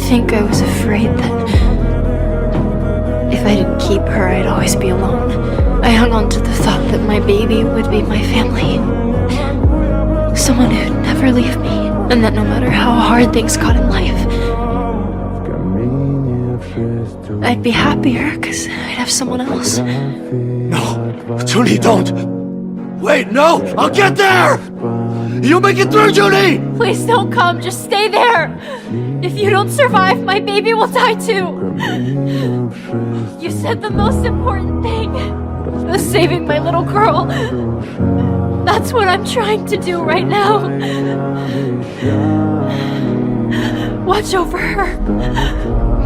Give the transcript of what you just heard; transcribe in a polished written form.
think I was afraid that if I didn't keep her, I'd always be alone. I hung on to the thought that my baby would be my family. Someone who'd never leave me. And that no matter how hard things got in life, I'd be happier because I'd have someone else. No, Jun-hee, don't! Wait, no! I'll get there! You'll make it through, Jun-hee! Please don't come, just stay there! If you don't survive, my baby will die too! You said the most important thing was saving my little girl. That's what I'm trying to do right now. Watch over her.